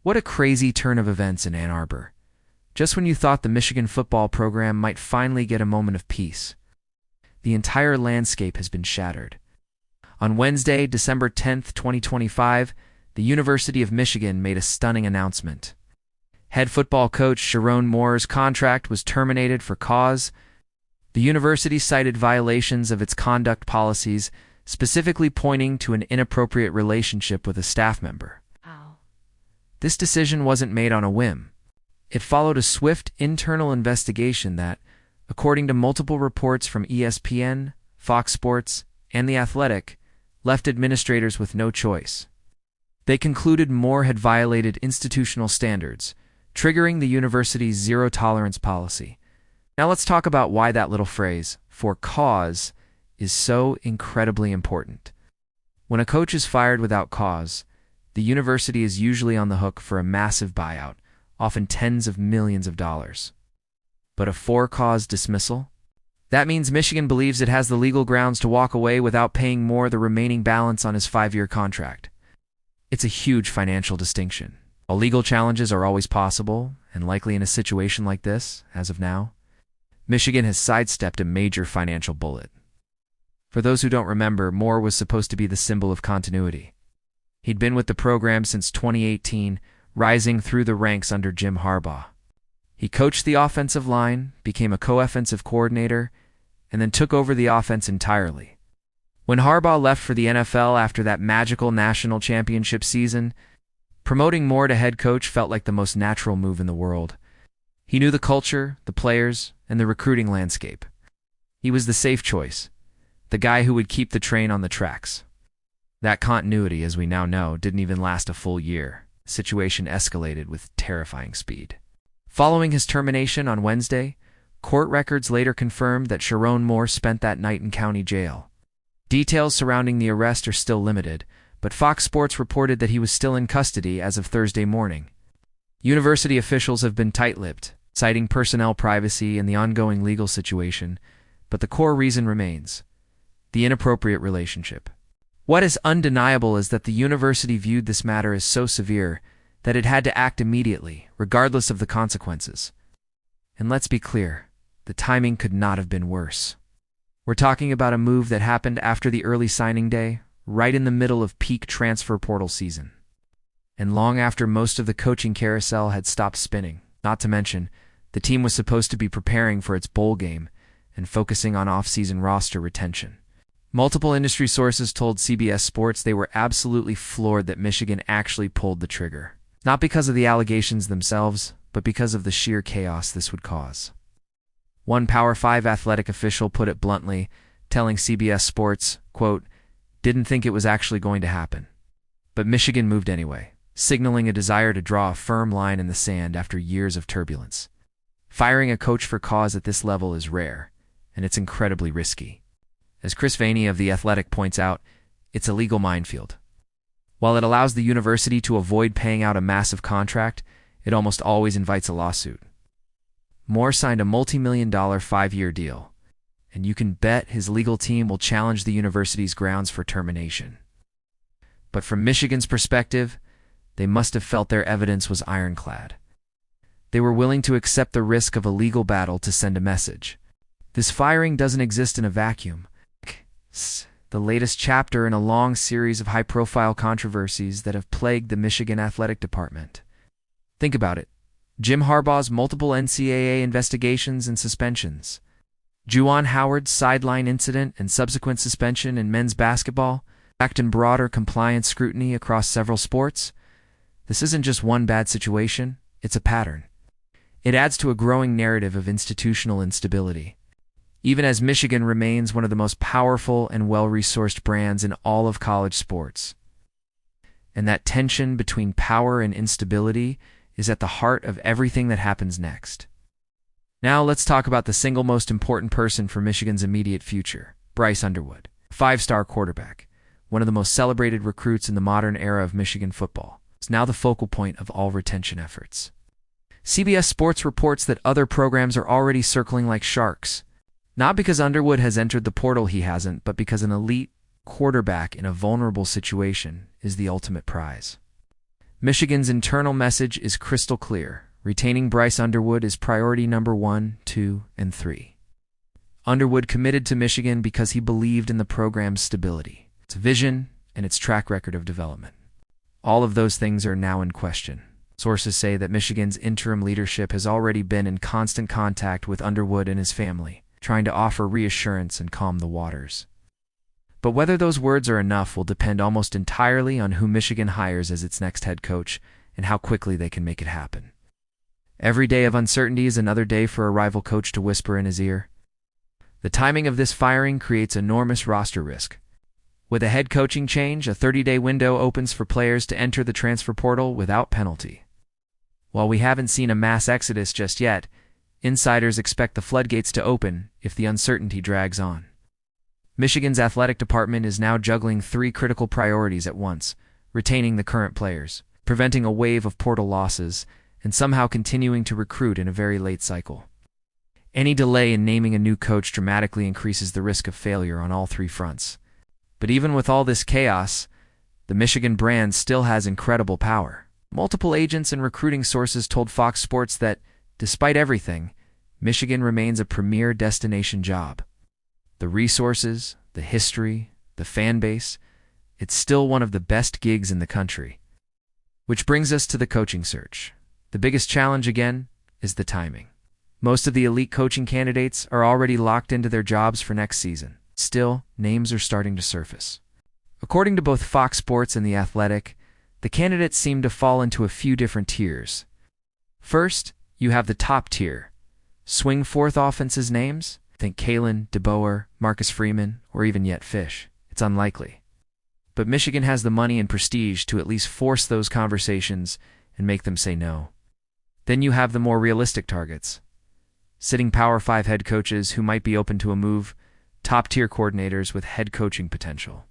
What a crazy turn of events in Ann Arbor. Just when you thought the Michigan football program might finally get a moment of peace, the entire landscape has been shattered. On Wednesday, December 10th, 2025, the University of Michigan made a stunning announcement. Head football coach Sherrone Moore's contract was terminated for cause. The university cited violations of its conduct policies, specifically pointing to an inappropriate relationship with a staff member. Wow. This decision wasn't made on a whim. It followed a swift internal investigation that, according to multiple reports from ESPN, Fox Sports, and The Athletic, left administrators with no choice. They concluded Moore had violated institutional standards, triggering the university's zero-tolerance policy. Now let's talk about why that little phrase, "for cause," is so incredibly important. When a coach is fired without cause, the university is usually on the hook for a massive buyout, often tens of millions of dollars. But a for-cause dismissal? That means Michigan believes it has the legal grounds to walk away without paying Moore the remaining balance on his 5-year contract. It's a huge financial distinction. While legal challenges are always possible, and likely in a situation like this, as of now, Michigan has sidestepped a major financial bullet. For those who don't remember, Moore was supposed to be the symbol of continuity. He'd been with the program since 2018, rising through the ranks under Jim Harbaugh. He coached the offensive line, became a co-offensive coordinator, and then took over the offense entirely. When Harbaugh left for the NFL after that magical national championship season, promoting Moore to head coach felt like the most natural move in the world. He knew the culture, the players, and the recruiting landscape. He was the safe choice, the guy who would keep the train on the tracks. That continuity, as we now know, didn't even last a full year. The situation escalated with terrifying speed. Following his termination on Wednesday, court records later confirmed that Sherrone Moore spent that night in county jail. Details surrounding the arrest are still limited, but Fox Sports reported that he was still in custody as of Thursday morning. University officials have been tight-lipped, citing personnel privacy and the ongoing legal situation, but the core reason remains: the inappropriate relationship. What is undeniable is that the university viewed this matter as so severe that it had to act immediately, regardless of the consequences. And let's be clear, the timing could not have been worse. We're talking about a move that happened after the early signing day, right in the middle of peak transfer portal season, and long after most of the coaching carousel had stopped spinning. Not to mention, the team was supposed to be preparing for its bowl game and focusing on off-season roster retention. Multiple industry sources told CBS Sports they were absolutely floored that Michigan actually pulled the trigger. Not because of the allegations themselves, but because of the sheer chaos this would cause. One Power 5 athletic official put it bluntly, telling CBS Sports, quote, "Didn't think it was actually going to happen. But Michigan moved anyway, signaling a desire to draw a firm line in the sand after years of turbulence. Firing a coach for cause at this level is rare, and it's incredibly risky. As Chris Vaney of The Athletic points out, it's a legal minefield. While it allows the university to avoid paying out a massive contract, it almost always invites a lawsuit. Moore signed a multi-million-dollar 5-year deal, and you can bet his legal team will challenge the university's grounds for termination. But from Michigan's perspective, they must have felt their evidence was ironclad. They were willing to accept the risk of a legal battle to send a message. This firing doesn't exist in a vacuum. It's the latest chapter in a long series of high-profile controversies that have plagued the Michigan athletic department. Think about it. Jim Harbaugh's multiple NCAA investigations and suspensions, Juwan Howard's sideline incident and subsequent suspension in men's basketball, backed in broader compliance scrutiny across several sports. This isn't just one bad situation, it's a pattern. It adds to a growing narrative of institutional instability. Even as Michigan remains one of the most powerful and well-resourced brands in all of college sports. And that tension between power and instability is at the heart of everything that happens next. Now let's talk about the single most important person for Michigan's immediate future, Bryce Underwood, 5-star quarterback, one of the most celebrated recruits in the modern era of Michigan football. Is now the focal point of all retention efforts. CBS Sports reports that other programs are already circling like sharks. Not because Underwood has entered the portal, he hasn't, but because an elite quarterback in a vulnerable situation is the ultimate prize. Michigan's internal message is crystal clear. Retaining Bryce Underwood is priority number 1, 2, and 3. Underwood committed to Michigan because he believed in the program's stability, its vision, and its track record of development. All of those things are now in question. Sources say that Michigan's interim leadership has already been in constant contact with Underwood and his family, trying to offer reassurance and calm the waters. But whether those words are enough will depend almost entirely on who Michigan hires as its next head coach and how quickly they can make it happen. Every day of uncertainty is another day for a rival coach to whisper in his ear. The timing of this firing creates enormous roster risk. With a head coaching change, a 30-day window opens for players to enter the transfer portal without penalty. While we haven't seen a mass exodus just yet, insiders expect the floodgates to open if the uncertainty drags on. Michigan's athletic department is now juggling 3 critical priorities at once: retaining the current players, preventing a wave of portal losses, and somehow continuing to recruit in a very late cycle. Any delay in naming a new coach dramatically increases the risk of failure on all 3 fronts. But even with all this chaos, the Michigan brand still has incredible power. Multiple agents and recruiting sources told Fox Sports that, despite everything, Michigan remains a premier destination job. The resources, the history, the fan base, it's still one of the best gigs in the country. Which brings us to the coaching search. The biggest challenge, again, is the timing. Most of the elite coaching candidates are already locked into their jobs for next season. Still, names are starting to surface. According to both Fox Sports and The Athletic, the candidates seem to fall into a few different tiers. First, you have the top tier. Swing fourth offenses names? Think Kalen, DeBoer, Marcus Freeman, or even yet Fish. It's unlikely. But Michigan has the money and prestige to at least force those conversations and make them say no. Then you have the more realistic targets. Sitting Power 5 head coaches who might be open to a move, top-tier coordinators with head coaching potential,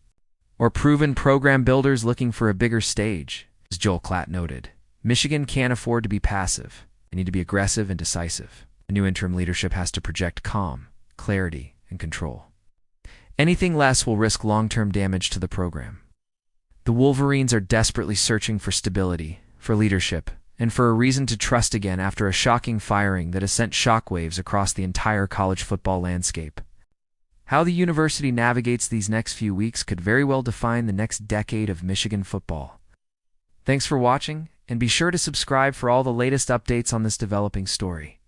or proven program builders looking for a bigger stage. As Joel Klatt noted, Michigan can't afford to be passive. They need to be aggressive and decisive. The new interim leadership has to project calm, clarity, and control. Anything less will risk long-term damage to the program. The Wolverines are desperately searching for stability, for leadership, and for a reason to trust again after a shocking firing that has sent shockwaves across the entire college football landscape. How the university navigates these next few weeks could very well define the next decade of Michigan football. Thanks for watching, and be sure to subscribe for all the latest updates on this developing story.